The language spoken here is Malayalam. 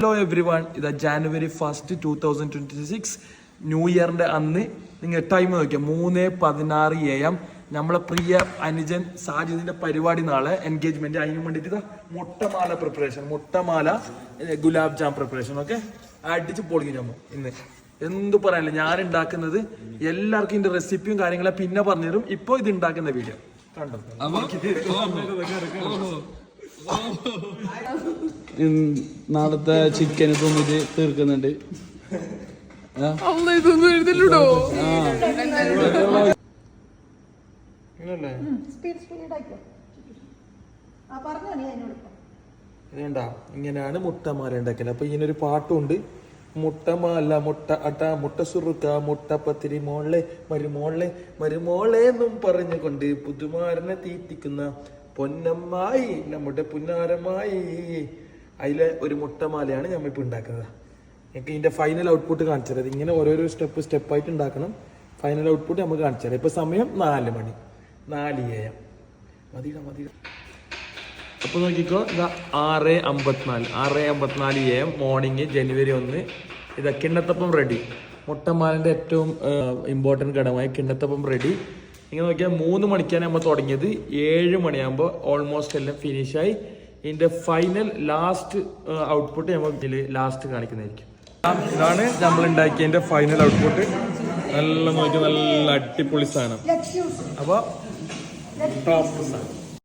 ഹലോ എവ്രി വൺ, ഇതാ January 1, 2026 ന്യൂ ഇയറിന്റെ അന്ന് നിങ്ങൾ ടൈം നോക്കിയാൽ 3:16 AM നമ്മളെ പ്രിയ അനുജൻ സാജിദിന്റെ പരിപാടി നാളെ എൻഗേജ്മെന്റ്. അതിന് വേണ്ടിയിട്ട് ഇതാ മുട്ടമാല പ്രിപ്പറേഷൻ, മുട്ടമാല ഗുലാബ് ജാം പ്രിപ്പറേഷൻ. ഓക്കെ, അടിച്ച് പൊളിക്കും നമ്മൾ ഇന്ന്. എന്ത് പറയാനില്ല, ഞാൻ ഉണ്ടാക്കുന്നത് എല്ലാവർക്കും ഇതിന്റെ റെസിപ്പിയും കാര്യങ്ങളെ പിന്നെ പറഞ്ഞുതരും. ഇപ്പൊ ഇത് ഉണ്ടാക്കുന്ന വീഡിയോ കണ്ടോ. നാളത്തെ ചിക്കൻ തിന്നിട്ട് തീർക്കുന്നുണ്ട്. ഇതുണ്ടാ ഇങ്ങനെയാണ് മുട്ടമാല ഉണ്ടാക്കല്. അപ്പൊ ഇതിനൊരു പാട്ടുണ്ട്, മുട്ടമാല മുട്ട അട്ട മുട്ട സുറുക്ക മുട്ട പത്തിരി മോളെ മരുമോളെ മരുമോളെ എന്നും പറഞ്ഞുകൊണ്ട് പുതുമാരനെ തീറ്റിക്കുന്ന പൊന്നമ്മായി നമ്മുടെ പുന്നാരമായി. അതിലെ ഒരു മുട്ടമാലയാണ് നമ്മളിപ്പോൾ ഉണ്ടാക്കുന്നത്. എനിക്ക് ഇതിന്റെ ഫൈനൽ ഔട്ട്പുട്ട് കാണിച്ചു തരാം. ഇങ്ങനെ ഓരോരോ സ്റ്റെപ്പായിട്ട് ഉണ്ടാക്കണം. ഫൈനൽ ഔട്ട്പുട്ട് നമുക്ക് കാണിച്ചു തരാം. ഇപ്പൊ സമയം 4 മണി, 4 AM. മതി. അപ്പൊ നോക്കിക്കോ, ഇതാ 6:54 AM മോർണിംഗ്, January 1. ഇതാ കിണ്ണത്തപ്പം റെഡി. മുട്ടമാലിന്റെ ഏറ്റവും ഇമ്പോർട്ടൻറ്റ് ഘടകമായ കിണ്ണത്തപ്പം റെഡി. ഇങ്ങനെ നോക്കിയാൽ 3 മണിക്കാണ് നമ്മൾ തുടങ്ങിയത്. 7 മണിയാകുമ്പോൾ ഓൾമോസ്റ്റ് എല്ലാം ഫിനിഷായി. ഇതിന്റെ ഫൈനൽ ലാസ്റ്റ് ഔട്ട്പുട്ട് നമുക്ക് ലാസ്റ്റ് കാണിക്കുന്നതായിരിക്കും. ഇതാണ് നമ്മൾ ഉണ്ടാക്കിയതിന്റെ ഫൈനൽ ഔട്ട്പുട്ട്. നല്ല നോക്കി, നല്ല അടിപൊളി സാധനം. അപ്പൊ ടോപ്പ് സാധനം.